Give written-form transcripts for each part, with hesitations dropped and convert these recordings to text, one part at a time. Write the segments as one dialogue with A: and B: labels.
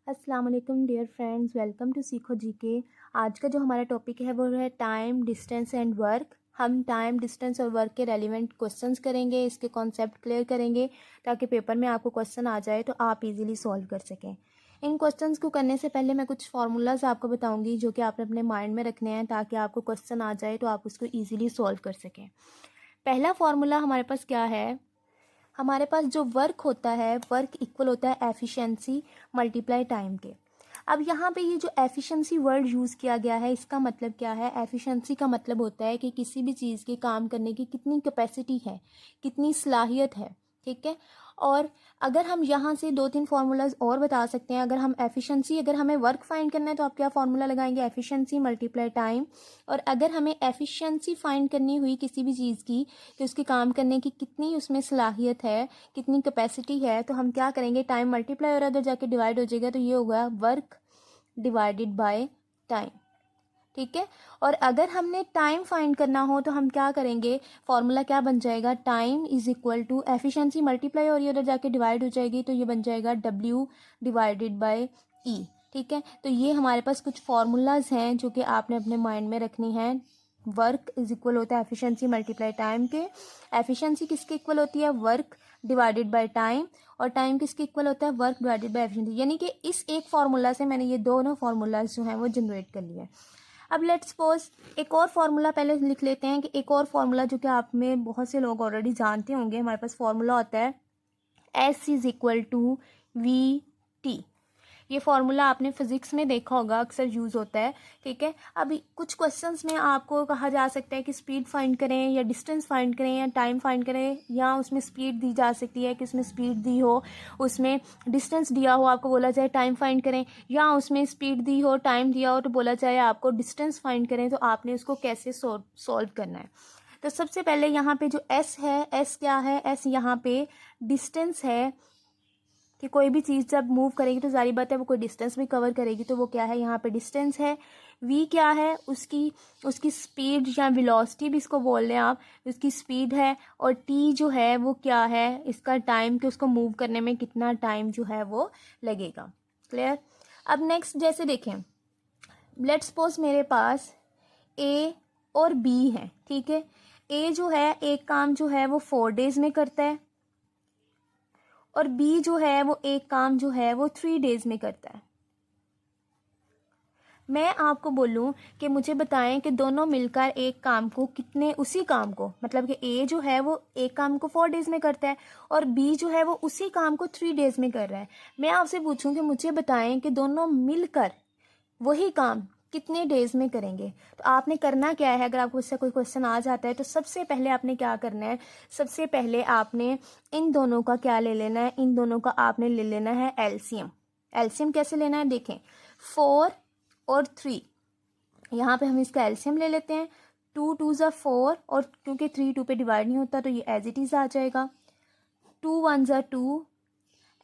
A: अस्सलाम वालेकुम dear friends, welcome to सीखो जीके। आज का जो हमारा टॉपिक है वो है टाइम, डिस्टेंस एंड वर्क। हम टाइम, डिस्टेंस और वर्क के रेलिवेंट क्वेश्चंस करेंगे, इसके कॉन्सेप्ट क्लियर करेंगे ताकि पेपर में आपको क्वेश्चन आ जाए तो आप इजीली सॉल्व कर सकें। इन क्वेश्चंस को करने से पहले मैं कुछ फार्मूलाज आपको बताऊंगी जो कि आपने अपने माइंड में रखने हैं ताकि आपको क्वेश्चन आ जाए तो आप उसको ईजिली सॉल्व कर सकें। पहला फार्मूला हमारे पास क्या है? हमारे पास जो वर्क होता है, वर्क इक्वल होता है एफिशिएंसी मल्टीप्लाई टाइम के। अब यहाँ पे ये जो एफिशिएंसी वर्ड यूज़ किया गया है, इसका मतलब क्या है? एफिशिएंसी का मतलब होता है कि किसी भी चीज़ के काम करने की कितनी कैपेसिटी है, कितनी सलाहियत है, ठीक है। और अगर हम यहाँ से दो तीन फार्मूलाज और बता सकते हैं। अगर हम एफिशिएंसी, अगर हमें वर्क फाइंड करना है तो आप क्या फार्मूला लगाएंगे? Efficiency multiply time. और अगर हमें एफिशिएंसी फाइंड करनी हुई किसी भी चीज़ की कि उसके काम करने की कितनी उसमें सलाहियत है, कितनी कैपेसिटी है, तो हम क्या करेंगे? टाइम मल्टीप्लाई और अगर जाके डिवाइड हो जाएगा तो ये होगा वर्क डिवाइडेड बाय टाइम, ठीक है। और अगर हमने टाइम फाइंड करना हो तो हम क्या करेंगे? फॉर्मूला क्या बन जाएगा? Time is equal to efficiency multiply और ये उधर जाके डिवाइड हो जाएगी तो ये बन जाएगा W डिवाइडेड बाय E, ठीक है। तो ये हमारे पास कुछ फार्मूलाज हैं जो कि आपने अपने माइंड में रखनी है। वर्क इज इक्वल होता है एफिशिएंसी मल्टीप्लाई टाइम के। एफिशिएंसी किसके इक्वल होती है? Work divided by time. और टाइम किसके इक्वल होता है? Work divided by efficiency. यानी कि इस एक फार्मूला से मैंने ये दोनों फार्मूलाज जो हैं वो जनरेट कर लिए। अब लेट्स सपोज एक और फार्मूला पहले लिख लेते हैं कि एक और फार्मूला जो कि आप में बहुत से लोग ऑलरेडी जानते होंगे। हमारे पास फार्मूला होता है S is equal to VT। ये फार्मूला आपने फिजिक्स में देखा होगा, अक्सर यूज़ होता है, ठीक है। अभी कुछ क्वेश्चंस में आपको कहा जा सकता है कि स्पीड फाइंड करें या डिस्टेंस फाइंड करें या टाइम फाइंड करें, या उसमें स्पीड दी जा सकती है कि उसमें स्पीड दी हो, उसमें डिस्टेंस दिया हो, आपको बोला जाए टाइम फाइंड करें, या उसमें स्पीड दी हो, टाइम दिया हो तो बोला जाए आपको डिस्टेंस फाइंड करें। तो आपने उसको कैसे सॉल्व करना है? तो सबसे पहले यहाँ पे जो S है, S क्या है? S यहाँ पे डिस्टेंस है कि कोई भी चीज़ जब मूव करेगी तो जारी बात है वो कोई डिस्टेंस भी कवर करेगी, तो वो क्या है? यहाँ पे डिस्टेंस है। V क्या है? उसकी स्पीड या वेलोसिटी भी इसको बोल लें आप, उसकी स्पीड है। और T जो है वो क्या है? इसका टाइम, कि उसको मूव करने में कितना टाइम जो है वो लगेगा। क्लियर? अब नेक्स्ट जैसे देखें, लेट्स सपोज मेरे पास A और B है, ठीक है। A जो है एक काम जो है वो 4 डेज में करता है और B जो है वो एक काम जो है वो 3 डेज में करता है। मैं आपको बोलूं कि मुझे बताएं कि दोनों मिलकर एक काम को कितने, उसी काम को, मतलब कि A जो है वो एक काम को 4 डेज में करता है और B जो है वो उसी काम को 3 डेज में कर रहा है। मैं आपसे पूछूं कि मुझे बताएं कि दोनों मिलकर वही काम कितने डेज में करेंगे। तो आपने करना क्या है? अगर आपको इससे कोई क्वेश्चन आ जाता है तो सबसे पहले आपने क्या करना है? सबसे पहले आपने इन दोनों का क्या ले लेना है? इन दोनों का आपने ले लेना है एलसीएम। एलसीएम कैसे लेना है? देखें, 4 और 3, यहाँ पे हम इसका एलसीएम ले लेते हैं। 2 2 ज़ा 4, और क्योंकि 3 2 पे डिवाइड नहीं होता तो ये एज इट इज़ आ जाएगा। 2 1 ज़ा 2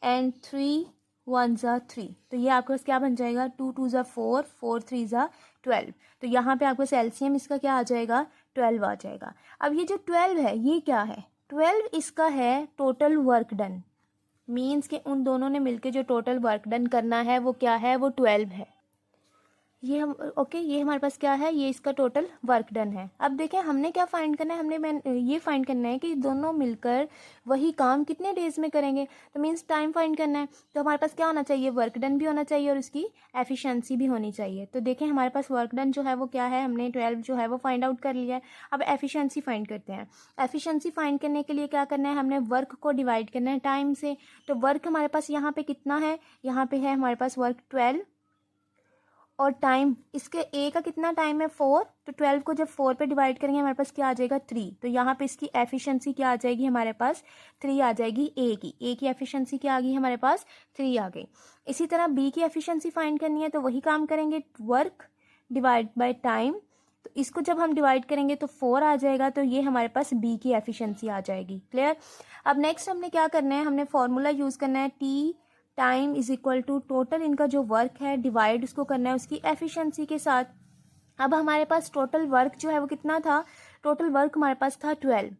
A: एंड 3 1 ज़ा 3, तो ये आपके पास क्या बन जाएगा? 2 2 ज़ा 4, 4 3 ज़ा 12। तो यहाँ पे आपके पास एलसीएम इसका क्या आ जाएगा? 12 आ जाएगा। अब ये जो 12 है ये क्या है? 12 इसका है टोटल वर्क डन। मीन्स के उन दोनों ने मिलके जो टोटल वर्क डन करना है वो क्या है? वो 12 है। ये हम ओके, ये हमारे पास क्या है? ये इसका टोटल वर्क डन है। अब देखें हमने क्या फाइंड करना है? ये फाइंड करना है कि दोनों मिलकर वही काम कितने डेज में करेंगे। तो मीन्स टाइम फाइंड करना है। तो हमारे पास क्या होना चाहिए? वर्क डन भी होना चाहिए और उसकी एफिशिएंसी भी होनी चाहिए। तो देखें हमारे पास वर्क डन जो है वो क्या है? हमने 12 जो है वो फाइंड आउट कर लिया है। अब एफिशिएंसी फाइंड करते हैं। एफिशिएंसी फाइंड करने के लिए क्या करना है? हमने वर्क को डिवाइड करना है टाइम से। तो वर्क हमारे पास यहाँ पे कितना है? यहाँ पे है हमारे पास वर्क 12, और टाइम इसके ए का कितना टाइम है? 4। तो 12 को जब 4 पे डिवाइड करेंगे हमारे पास क्या आ जाएगा? 3। तो यहाँ पे इसकी एफिशिएंसी क्या आ जाएगी? हमारे पास 3 आ जाएगी। ए की एफिशिएंसी क्या आ गई? हमारे पास 3 आ गई। इसी तरह बी की एफिशिएंसी फाइंड करनी है तो वही काम करेंगे, वर्क डिवाइड बाय टाइम। तो इसको जब हम डिवाइड करेंगे तो 4 आ जाएगा। तो ये हमारे पास बी की एफिशिएंसी आ जाएगी। क्लियर? अब नेक्स्ट हमने क्या करना है? हमने फॉर्मूला यूज़ करना है T time is equal to total इनका जो वर्क है डिवाइड उसको करना है उसकी एफिशिएंसी के साथ। अब हमारे पास टोटल वर्क जो है वो कितना था? टोटल वर्क हमारे पास था 12,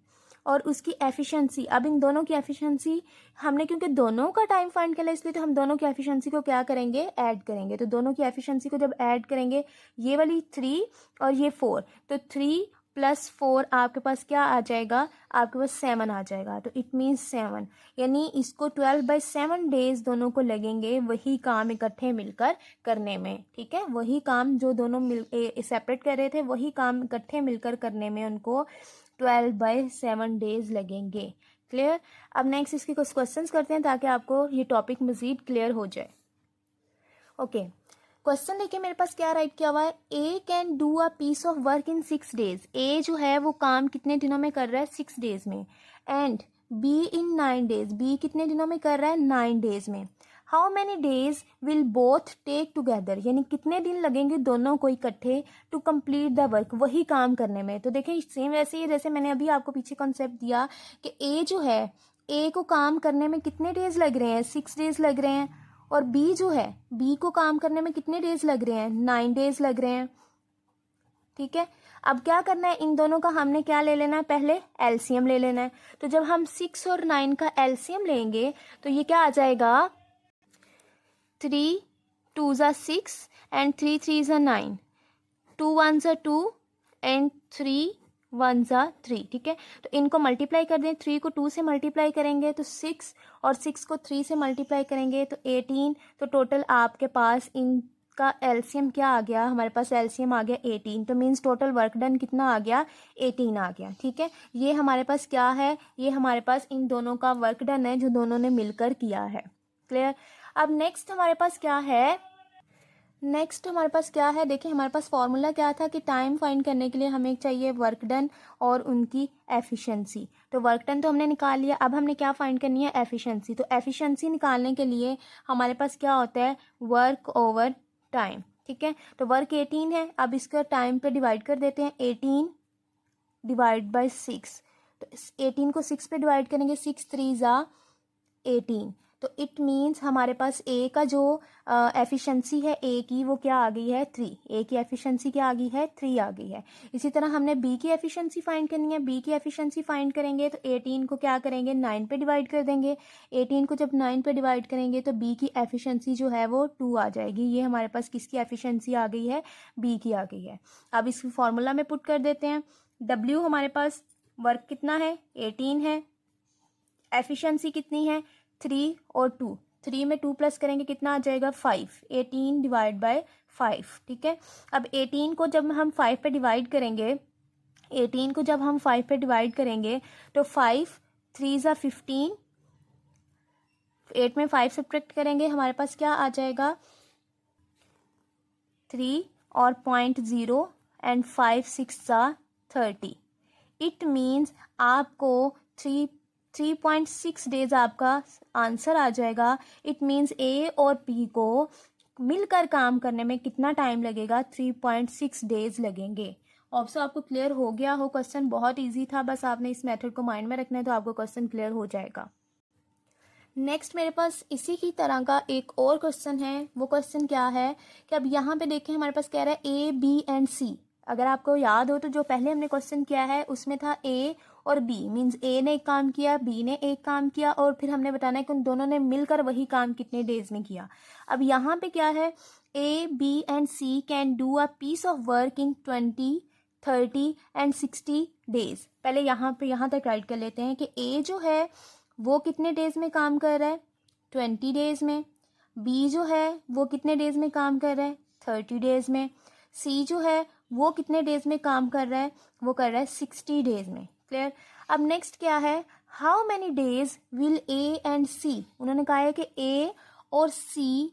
A: और उसकी एफिशिएंसी। अब इन दोनों की एफिशिएंसी हमने, क्योंकि दोनों का टाइम फाइंड कर लिया इसलिए तो हम दोनों की एफिशिएंसी को क्या करेंगे, ऐड करेंगे। तो दोनों की एफिशिएंसी को जब ऐड करेंगे, ये वाली 3 और ये 4, तो 3 + 4 आपके पास क्या आ जाएगा, आपके पास 7 आ जाएगा। तो इट मीन्स 7, यानी इसको 12/7 डेज दोनों को लगेंगे वही काम इकट्ठे मिलकर करने में। ठीक है, वही काम जो दोनों सेपरेट कर रहे थे वही काम इकट्ठे मिलकर करने में उनको 12/7 डेज लगेंगे। क्लियर। अब नेक्स्ट इसके कुछ क्वेश्चंस करते हैं ताकि आपको ये टॉपिक मज़ीद क्लियर हो जाए। ओके, क्वेश्चन देखिए मेरे पास क्या राइट किया हुआ है, A can do a piece of work in 6 days. A जो है वो काम कितने दिनों में कर रहा है, 6 डेज में। And B in 9 days, B कितने दिनों में कर रहा है, 9 डेज में। How many days will both take together, यानी कितने दिन लगेंगे दोनों को इकट्ठे टू कंप्लीट द वर्क, वही काम करने में। तो देखें सेम वैसे ही जैसे मैंने अभी आपको पीछे कॉन्सेप्ट दिया कि ए जो है, ए को काम करने में कितने डेज लग रहे हैं, 6 डेज लग रहे हैं। और बी जो है, बी को काम करने में कितने डेज लग रहे हैं, 9 डेज लग रहे हैं। ठीक है, अब क्या करना है, इन दोनों का हमने क्या ले लेना है, पहले एलसीएम ले लेना है। तो जब हम 6 और 9 का एलसीएम लेंगे तो ये क्या आ जाएगा, 3 2 ज़ा 6 एंड 3 3 ज़ा 9, 2 1 ज़ा 2 एंड 3 1 ज़ा 3। ठीक है, तो इनको मल्टीप्लाई कर दें, 3 को 2 से मल्टीप्लाई करेंगे तो 6, और 6 को 3 से मल्टीप्लाई करेंगे तो 18। तो टोटल आपके पास इनका एलसीएम क्या आ गया, हमारे पास एलसीएम आ गया 18। तो मीन्स टोटल वर्क डन कितना आ गया, 18 आ गया। ठीक है, ये हमारे पास क्या है, ये हमारे पास इन दोनों का वर्क डन है जो दोनों ने मिलकर किया है। क्लियर। अब नेक्स्ट हमारे पास क्या है, देखिए हमारे पास फॉर्मूला क्या था कि टाइम फाइंड करने के लिए हमें चाहिए वर्क डन और उनकी एफिशिएंसी। तो वर्क डन तो हमने निकाल लिया, अब हमने क्या फाइंड करनी है, एफिशिएंसी। तो एफिशिएंसी निकालने के लिए हमारे पास क्या होता है, वर्क ओवर टाइम। ठीक है, तो वर्क 18 है, अब इसका टाइम पे डिवाइड कर देते हैं, 18 / 6। तो 18 को 6 पे डिवाइड करेंगे, 6 3 ज़ा 18। तो इट मीन्स हमारे पास ए का जो एफिशिएंसी है ए की, वो क्या आ गई है, 3। ए की एफिशिएंसी क्या आ गई है, 3 आ गई है। इसी तरह हमने बी की एफिशिएंसी फाइंड करनी है, बी की एफिशिएंसी फाइंड करेंगे तो 18 को क्या करेंगे, 9 पे डिवाइड कर देंगे। 18 को जब 9 पे डिवाइड करेंगे तो बी की एफिशिएंसी जो है वो 2 आ जाएगी। ये हमारे पास किसकी एफिशिएंसी आ गई है, बी की आ गई है। अब इस फॉर्मूला में पुट कर देते हैं, डब्ल्यू हमारे पास वर्क कितना है, 18 है, एफिशिएंसी कितनी है, 3 और 2, 3 में 2 प्लस करेंगे कितना आ जाएगा, 5। 18 / 5। ठीक है, अब 18 को जब हम 5 पे डिवाइड करेंगे, 18 को जब हम 5 पे डिवाइड करेंगे तो 5 3 ज़ा 15, 8 में 5 सब्ट्रैक्ट करेंगे, हमारे पास क्या आ जाएगा, 3 और 0.0 एंड 5 6 ज़ा 30। इट मीन्स आपको 3.6 डेज आपका आंसर आ जाएगा। इट मीन्स ए और बी को मिलकर काम करने में कितना टाइम लगेगा, 3.6 डेज लगेंगे। ऑप्शन आपको क्लियर हो गया हो, क्वेश्चन बहुत इजी था, बस आपने इस मेथड को माइंड में रखना है तो आपको क्वेश्चन क्लियर हो जाएगा। नेक्स्ट मेरे पास इसी की तरह का एक और क्वेश्चन है। वो क्वेश्चन क्या है कि अब यहाँ पे देखें हमारे पास कह रहा है ए बी एंड सी। अगर आपको याद हो तो जो पहले हमने क्वेश्चन किया है उसमें था ए और बी, मीन्स ए ने एक काम किया, बी ने एक काम किया, और फिर हमने बताना है कि उन दोनों ने मिलकर वही काम कितने डेज में किया। अब यहाँ पे क्या है, A B and C can do a piece of work in 20 30 and 60 days. पहले यहाँ तक राइट कर लेते हैं कि ए जो है वो कितने डेज में काम कर रहा है, 20 डेज में। बी जो है वो कितने डेज में काम कर रहा है, 30 डेज में। सी जो है वो कितने डेज में काम कर रहा है, वो कर रहा है 60 डेज में। क्लियर। अब नेक्स्ट क्या है, how many days will A and C, उन्होंने कहा है कि ए और सी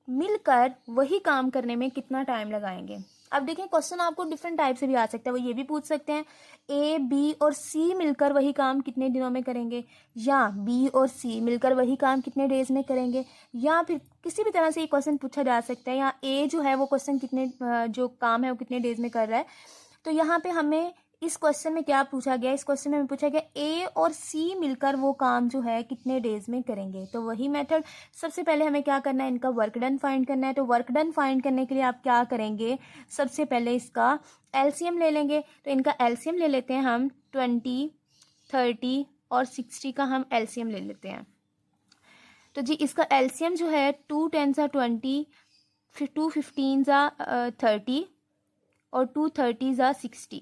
A: मिलकर वही काम करने में कितना टाइम लगाएंगे। अब देखें क्वेश्चन आपको डिफरेंट टाइप से भी आ सकता है, वो ये भी पूछ सकते हैं ए बी और सी मिलकर वही काम कितने दिनों में करेंगे, या बी और सी मिलकर वही काम कितने डेज में करेंगे, या फिर किसी भी तरह से ये क्वेश्चन पूछा जा सकता है, या ए जो है वो क्वेश्चन कितने जो काम है वो कितने डेज में कर रहा है। तो यहाँ पे हमें इस क्वेश्चन में क्या पूछा गया, इस क्वेश्चन में पूछा गया ए और सी मिलकर वो काम जो है कितने डेज में करेंगे। तो वही मेथड, सबसे पहले हमें क्या करना है, इनका वर्क डन फाइंड करना है। तो वर्क डन फाइंड करने के लिए आप क्या करेंगे, सबसे पहले इसका एलसीएम ले लेंगे। तो इनका एलसीएम ले लेते हैं हम, 20 30 और 60 का हम एलसीएम ले लेते हैं। तो जी इसका एलसीएम जो है 2 10 ज़ा 20, फिर 2 15 ज़ा 30 और 2 30 ज़ा 60।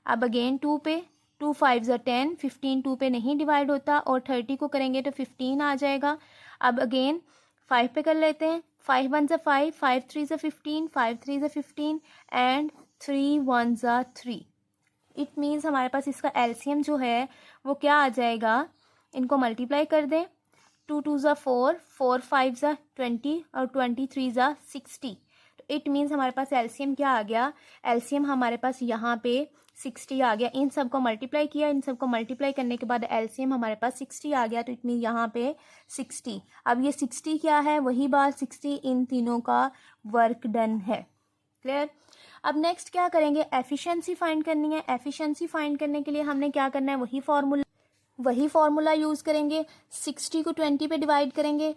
A: अब अगेन 2 पे 2 5 ज़ा 10, 15 2 पे नहीं डिवाइड होता और 30 को करेंगे तो 15 आ जाएगा। अब अगेन 5 पे कर लेते हैं, 5 1 ज़ा 5, 5 3 ज़ा 15, 5 3 ज़ा 15 एंड 3 1 ज़ा 3। इट मीन्स हमारे पास इसका एलसीएम जो है वो क्या आ जाएगा, इनको मल्टीप्लाई कर दें, 2 2 ज़ा 4, 4 5 ज़ा 20 और 23 ज़ा 60। तो इट मीन्स हमारे पास एलसीएम क्या आ गया, एलसीएम हमारे पास यहाँ पे 60 आ गया। इन सबको मल्टीप्लाई किया, इन सबको मल्टीप्लाई करने के बाद एलसीएम हमारे पास 60 आ गया। तो इट मीन्स यहाँ पे 60। अब ये 60 क्या है, वही बात 60 इन तीनों का वर्क डन है। क्लियर। अब नेक्स्ट क्या करेंगे, एफिशिएंसी फाइंड करनी है। एफिशिएंसी फाइंड करने के लिए हमने क्या करना है, वही फॉर्मूला यूज़ करेंगे। 60 को 20 पे डिवाइड करेंगे,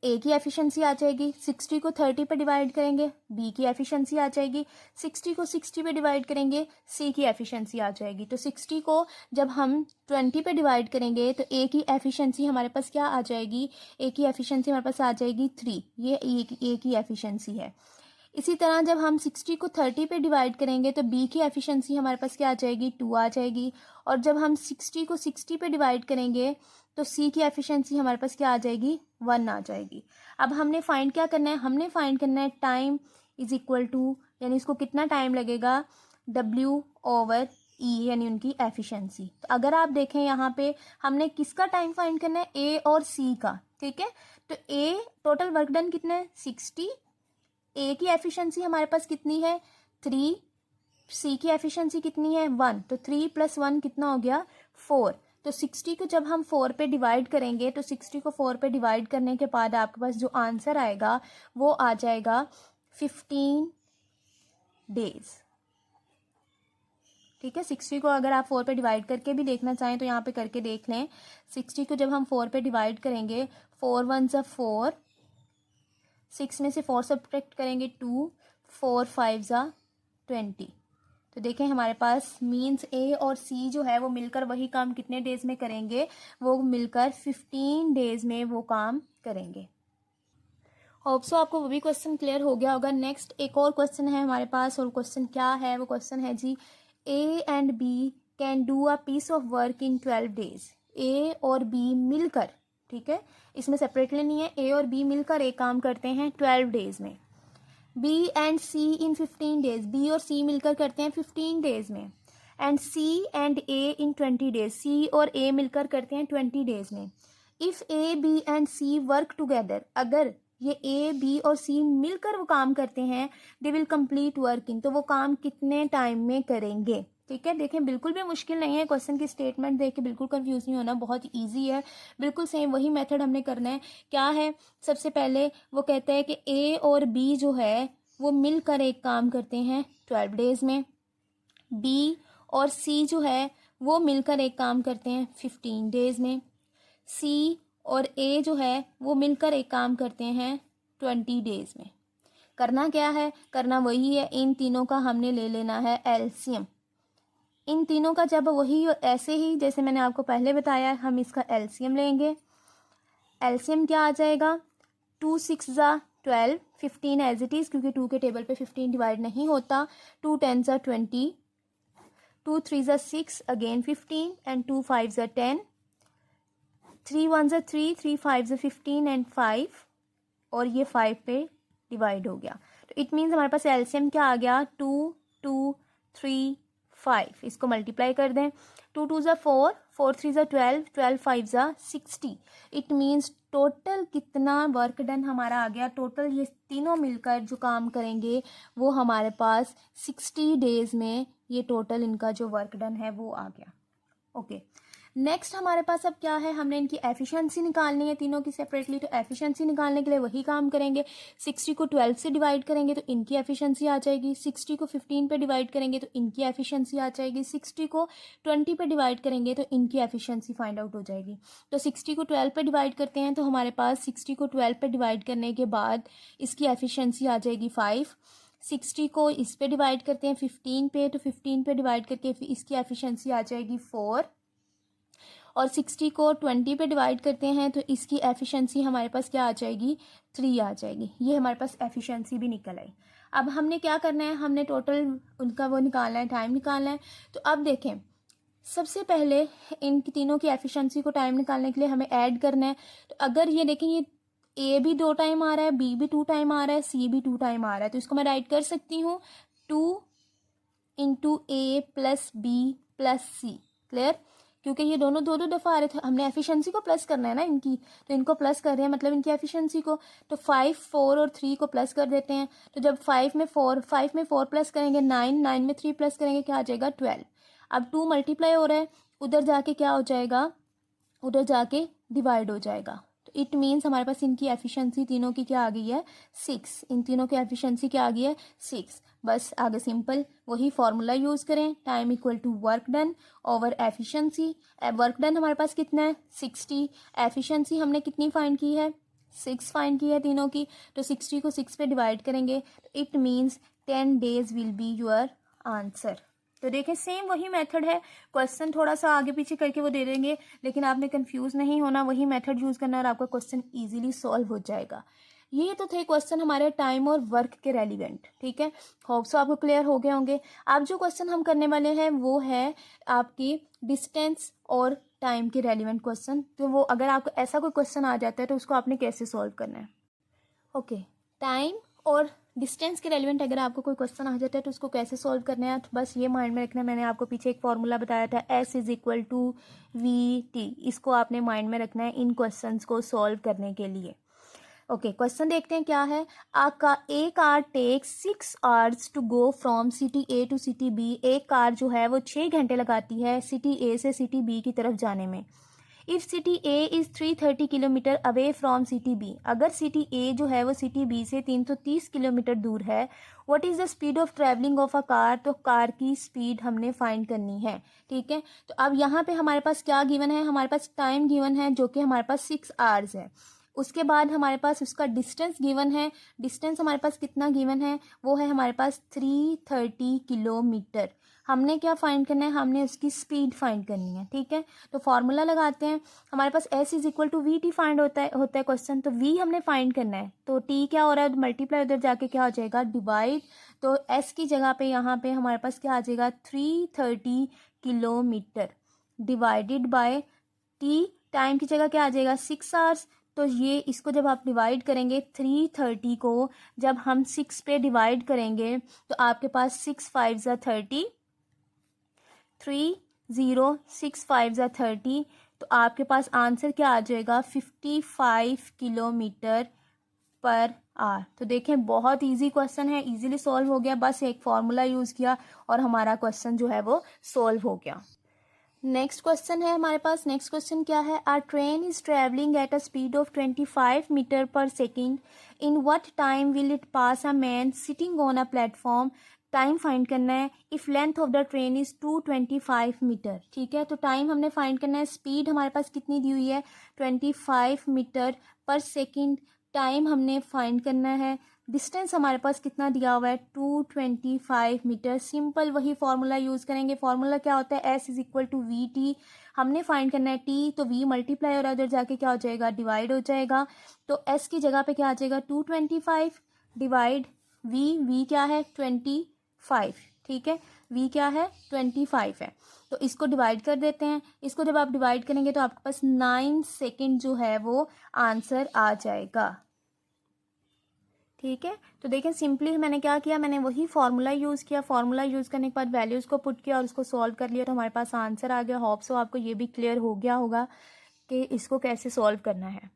A: ए की एफिशिएंसी आ जाएगी। 60 को 30 पे डिवाइड करेंगे, बी की एफिशिएंसी आ जाएगी। 60 को 60 पे डिवाइड करेंगे, सी की एफिशिएंसी आ जाएगी। तो 60 को जब हम 20 पे डिवाइड करेंगे तो ए की एफिशिएंसी हमारे पास क्या आ जाएगी, ए की एफिशिएंसी हमारे पास आ जाएगी 3। ये ए की एफिशिएंसी है। इसी तरह जब हम 60 को 30 पे डिवाइड करेंगे तो बी की एफिशिएंसी हमारे पास क्या आ जाएगी, 2 आ जाएगी। और जब हम 60 को 60 पे डिवाइड करेंगे तो सी की एफिशिएंसी हमारे पास क्या आ जाएगी, 1 आ जाएगी। अब हमने फाइंड क्या करना है, हमने फाइंड करना है टाइम इज इक्वल टू, यानी इसको कितना टाइम लगेगा, W ओवर E, यानी उनकी एफिशिएंसी। तो अगर आप देखें यहाँ पे हमने किसका टाइम फाइंड करना है, ए और सी का। ठीक है, तो ए टोटल वर्क डन कितना है, 60। ए की एफिशिएंसी हमारे पास कितनी है, 3। सी की एफिशिएंसी कितनी है, 1। तो 3 + 1 कितना हो गया, 4। तो 60 को जब हम 4 पे डिवाइड करेंगे तो 60 को 4 पे डिवाइड करने के बाद आपके पास जो आंसर आएगा वो आ जाएगा 15 डेज। ठीक है, 60 को अगर आप 4 पे डिवाइड करके भी देखना चाहें तो यहाँ पे करके देख लें। 60 को जब हम 4 पे डिवाइड करेंगे, 4 1 ज़ा 4, 6 में से 4 सब्ट्रैक्ट करेंगे 2, 4 5 ज़ा 20। तो देखें हमारे पास मीन्स ए और सी जो है वो मिलकर वही काम कितने डेज में करेंगे, वो मिलकर 15 डेज में वो काम करेंगे। होप सो आपको वो भी क्वेश्चन क्लियर हो गया होगा। नेक्स्ट एक और क्वेश्चन है हमारे पास, और क्वेश्चन क्या है, वो क्वेश्चन है जी, A and B can do a piece of work in 12 days. A और बी मिलकर, ठीक है, इसमें सेपरेटली नहीं है, ए और बी मिलकर एक काम करते हैं 12 डेज में। B and C in 15 days, B और सी मिलकर करते हैं 15 डेज में। And C and A in 20 days, C और ए मिलकर करते हैं 20 डेज में। If A B and C work together, अगर ये ए बी और सी मिलकर वो काम करते हैं, they will complete work in, तो वो काम कितने टाइम में करेंगे। ठीक है, देखें बिल्कुल भी मुश्किल नहीं है, क्वेश्चन की स्टेटमेंट देख के बिल्कुल कंफ्यूज नहीं होना, बहुत इजी है, बिल्कुल सेम वही मेथड हमने करना है। क्या है, सबसे पहले वो कहता है कि ए और बी जो है वो मिलकर एक काम करते हैं 12 डेज में। बी और सी जो है वो मिलकर एक काम करते हैं 15 डेज में। सी और ए जो है वो मिलकर एक काम करते हैं 20 डेज में। करना क्या है, करना वही है, इन तीनों का हमने ले लेना है एलसीएम। इन तीनों का जब वही ऐसे ही जैसे मैंने आपको पहले बताया, हम इसका एलसीएम लेंगे। एलसीएम क्या आ जाएगा, 2 6 ज़ा 12, 15 एज इट इज़, क्योंकि 2 के टेबल पे 15 डिवाइड नहीं होता। 2 10 ज़ा 20, 2 3 ज़ा 6, अगेन 15 एंड 2 5 ज़ा 10, 3 1 ज़ा 3, 3 5 ज़ा 15 एंड 5, और ये 5 पे डिवाइड हो गया। तो इट मीन्स हमारे पास एलसीएम क्या आ गया, 2 2 3 5। इसको मल्टीप्लाई कर दें, 2 2 ज़ा 4, 4 3 ज़ा 12, 12 5 ज़ा 60। इट मीन्स टोटल कितना वर्क डन हमारा आ गया, टोटल ये तीनों मिलकर जो काम करेंगे वो हमारे पास 60 डेज में ये टोटल इनका जो वर्क डन है वो आ गया। ओके, नेक्स्ट हमारे पास अब क्या है, हमने इनकी एफिशिएंसी निकालनी है तीनों की सेपरेटली। तो एफिशिएंसी निकालने के लिए वही काम करेंगे, 60 को 12 से डिवाइड करेंगे तो इनकी एफिशिएंसी आ जाएगी। 60 को 15 पे डिवाइड करेंगे तो इनकी एफिशिएंसी आ जाएगी। 60 को 20 पे डिवाइड करेंगे तो इनकी एफिशिएंसी फाइंड आउट हो जाएगी। तो 60 को 12 पे डिवाइड करते हैं तो हमारे पास 60 को 12 पे डिवाइड करने के बाद इसकी एफिशिएंसी आ जाएगी 5। 60 को इस पे डिवाइड करते हैं 15 पे, तो 15 पे डिवाइड करके इसकी एफिशिएंसी आ जाएगी 4। और 60 को 20 पे डिवाइड करते हैं तो इसकी एफिशिएंसी हमारे पास क्या आ जाएगी, 3 आ जाएगी। ये हमारे पास एफिशिएंसी भी निकल आई। अब हमने क्या करना है, हमने टोटल उनका वो निकालना है, टाइम निकालना है। तो अब देखें, सबसे पहले इन तीनों की एफिशिएंसी को टाइम निकालने के लिए हमें ऐड करना है। तो अगर ये देखें, ये ए भी 2 टाइम आ रहा है, बी भी 2 टाइम आ रहा है, सी भी 2 टाइम आ रहा है, तो इसको मैं राइट कर सकती हूँ 2 इंटू ए प्लस बी प्लस सी। क्लियर? क्योंकि ये दोनों दो दो दफ़ा आ रहे थे, हमने एफिशिएंसी को प्लस करना है ना इनकी, तो इनको प्लस कर रहे हैं मतलब इनकी एफिशिएंसी को। तो 5, 4 और 3 को प्लस कर देते हैं। तो जब 5 में 4 प्लस करेंगे 9, 9 में 3 प्लस करेंगे क्या आ जाएगा 12। अब 2 मल्टीप्लाई हो रहा है, उधर जाके क्या हो जाएगा, उधर जाके डिवाइड हो जाएगा। तो इट मीन्स हमारे पास इनकी एफिशिएंसी तीनों की क्या आ गई है 6। इन तीनों की एफिशिएंसी क्या आ गई है 6। बस आगे सिंपल वही फॉर्मूला यूज़ करें, time equal to work done over efficiency. Work done हमारे पास कितना है 60, एफिशिएंसी हमने कितनी फाइंड की है 6 फाइंड की है तीनों की। तो 60 को 6 पे डिवाइड करेंगे तो it means 10 days will be your answer. तो देखें सेम वही मेथड है, क्वेश्चन थोड़ा सा आगे पीछे करके वो दे देंगे, लेकिन आपने कंफ्यूज नहीं होना, वही मेथड यूज़ करना और आपका क्वेश्चन इजीली सॉल्व हो जाएगा। ये तो थे क्वेश्चन हमारे टाइम और वर्क के रेलिवेंट। ठीक है, होप सो आपको क्लियर हो गए होंगे। अब जो क्वेश्चन हम करने वाले हैं वो है आपकी डिस्टेंस और टाइम के रेलिवेंट क्वेश्चन। तो वो अगर आपको ऐसा कोई क्वेश्चन आ जाता है तो उसको आपने कैसे सॉल्व करना है। ओके, टाइम और डिस्टेंस के रेलिवेंट अगर आपको कोई क्वेश्चन आ जाता है तो उसको कैसे सॉल्व करना है, तो बस ये माइंड में रखना है। मैंने आपको पीछे एक फॉर्मूला बताया था S=VT, इसको आपने माइंड में रखना है इन क्वेश्चंस को सॉल्व करने के लिए। ओके, क्वेश्चन देखते हैं क्या है। A car takes 6 hours to go from city A to city B. एक कार जो है वो 6 घंटे लगाती है सिटी ए से सिटी बी की तरफ जाने में। If city A is 330 kilometre away from city B, अगर सिटी ए जो है वो सिटी बी से 330 किलोमीटर दूर है, what is the speed of travelling of a car, तो कार की स्पीड हमने फाइंड करनी है। ठीक है, तो अब यहाँ पे हमारे पास क्या गिवन है, हमारे पास टाइम गिवन है जो कि हमारे पास 6 आवर्स है। उसके बाद हमारे पास उसका डिस्टेंस गिवन है, डिस्टेंस हमारे पास कितना गिवन है, वो है हमारे पास 330 किलोमीटर। हमने क्या फाइंड करना है, हमने उसकी स्पीड फाइंड करनी है। ठीक है, तो फॉर्मूला लगाते हैं। हमारे पास S=VT फाइंड होता है क्वेश्चन, तो V हमने फाइंड करना है। तो T क्या हो रहा है, मल्टीप्लाई उधर जाके क्या हो जाएगा डिवाइड। तो S की जगह पे यहाँ पे हमारे पास क्या आ जाएगा 330 kilometre divided by T, time की जगह क्या आ जाएगा 6 आवर्स। तो ये इसको जब आप डिवाइड करेंगे 330 को जब हम 6 पे डिवाइड करेंगे तो आपके पास 6 5 ज़ा 30, 30 6 5 ज़ा 30, तो आपके पास आंसर क्या आ जाएगा 55 किलोमीटर पर आवर। तो देखें बहुत इजी क्वेश्चन है, इजीली सॉल्व हो गया, बस एक फार्मूला यूज़ किया और हमारा क्वेश्चन जो है वो सॉल्व हो गया। नेक्स्ट क्वेश्चन है हमारे पास, नेक्स्ट क्वेश्चन क्या है, a train is travelling at a speed of 25 metre per second, in what time will it pass a man sitting on a platform. Time find करना है if length of the train is 225 metre. ठीक है, तो time हमने find करना है, speed हमारे पास कितनी दी हुई है 25 मीटर पर सेकेंड, टाइम हमने फाइंड करना है, डिस्टेंस हमारे पास कितना दिया हुआ है 225 मीटर। सिंपल वही फार्मूला यूज़ करेंगे। फार्मूला क्या होता है S=VT, हमने फाइंड करना है T, तो V मल्टीप्लाई और उधर जाके क्या हो जाएगा डिवाइड हो जाएगा। तो S की जगह पे क्या आ जाएगा 225 डिवाइड V क्या है 25। ठीक है, V क्या है 25 है, तो इसको डिवाइड कर देते हैं। इसको जब आप डिवाइड करेंगे तो आपके पास 9 सेकेंड जो है वो आंसर आ जाएगा। ठीक है, तो देखें सिंपली मैंने क्या किया, मैंने वही फार्मूला यूज़ किया, फार्मूला यूज़ करने के बाद वैल्यूज़ को पुट किया और उसको सॉल्व कर लिया, तो हमारे पास आंसर आ गया। होप सो आपको ये भी क्लियर हो गया होगा कि इसको कैसे सॉल्व करना है।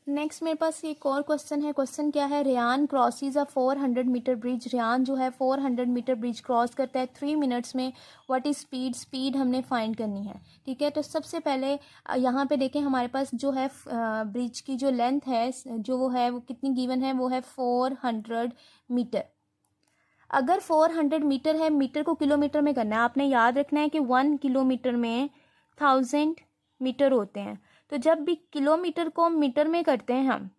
A: नेक्स्ट मेरे पास एक और क्वेश्चन है। क्वेश्चन क्या है, रेयान क्रॉसिज अ 400 मीटर ब्रिज। रेयान जो है 400 मीटर ब्रिज क्रॉस करता है 3 मिनट्स में। व्हाट इज़ स्पीड, स्पीड हमने फाइंड करनी है। ठीक है, तो सबसे पहले यहाँ पे देखें हमारे पास जो है ब्रिज की जो लेंथ है जो वो है वो कितनी गिवन है, वो है 400 मीटर। अगर 400 मीटर है, मीटर को किलोमीटर में करना है, आपने याद रखना है कि 1 किलोमीटर में 1000 मीटर होते हैं। तो जब भी किलोमीटर को मीटर में करते हैं हम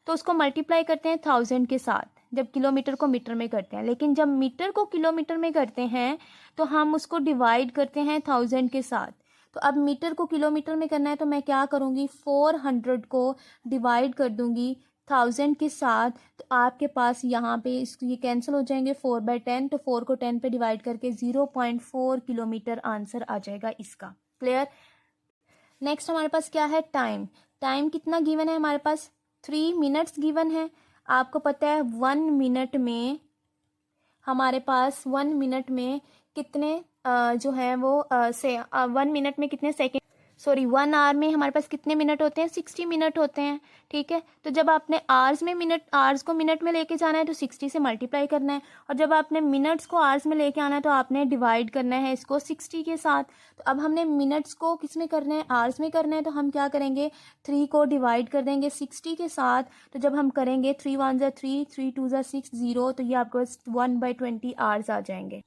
A: तो उसको मल्टीप्लाई करते हैं 1000 के साथ, जब किलोमीटर को मीटर में करते हैं। लेकिन जब मीटर को किलोमीटर में करते हैं तो हम उसको डिवाइड करते हैं 1000 के साथ। तो अब मीटर को किलोमीटर में करना है तो मैं क्या करूँगी, 400 को डिवाइड कर दूँगी 1000 के साथ। तो आपके पास यहाँ पे इसको ये कैंसिल हो जाएंगे 4/10, तो 4 को 10 पे डिवाइड करके 0.4 किलोमीटर आंसर आ जाएगा इसका। क्लियर। नेक्स्ट हमारे पास क्या है, टाइम। टाइम कितना गिवन है हमारे पास, 3 मिनट्स गिवन है। आपको पता है 1 मिनट में हमारे पास 1 मिनट में कितने जो है वो 1 मिनट में कितने सेकेंड, सॉरी 1 आवर में हमारे पास कितने मिनट होते हैं, 60 मिनट होते हैं। ठीक है, तो जब आपने आवर्स को मिनट में लेके जाना है तो 60 से मल्टीप्लाई करना है, और जब आपने मिनट्स को आवर्स में लेके आना है तो आपने डिवाइड करना है इसको 60 के साथ। तो अब हमने मिनट्स को किस में करना है, आवर्स में करना है, तो हम क्या करेंगे, 3 को डिवाइड कर देंगे 60 के साथ। तो जब हम करेंगे 3 1 ज़ा 3, 3 2 ज़ा 6, 0, तो ये आपको 1/20 आवर्स आ जाएंगे।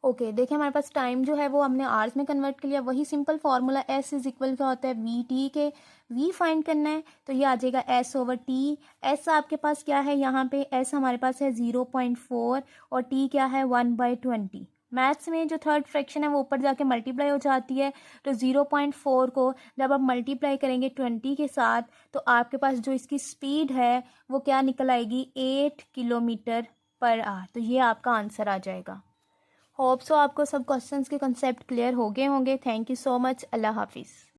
A: ओके देखिए हमारे पास टाइम जो है वो हमने आवर्स में कन्वर्ट कर लिया। वही simple formula S is equal क्या होता है, वी टी के। वी फाइंड करना है तो ये आ जाएगा S/T। एस आपके पास क्या है, यहाँ पे एस हमारे पास है 0.4 और टी क्या है 1/20। मैथ्स में जो थर्ड फ्रैक्शन है वो ऊपर जाके मल्टीप्लाई हो जाती है, तो 0.4 को जब आप मल्टीप्लाई करेंगे 20 के साथ तो आपके पास जो इसकी स्पीड है वो क्या निकल आएगी, 8 किलोमीटर पर आवर। तो ये आपका आंसर आ जाएगा। होप सो आपको सब क्वेश्चंस के कंसेप्ट क्लियर हो गए होंगे। Thank you so much. अल्लाह हाफिज़।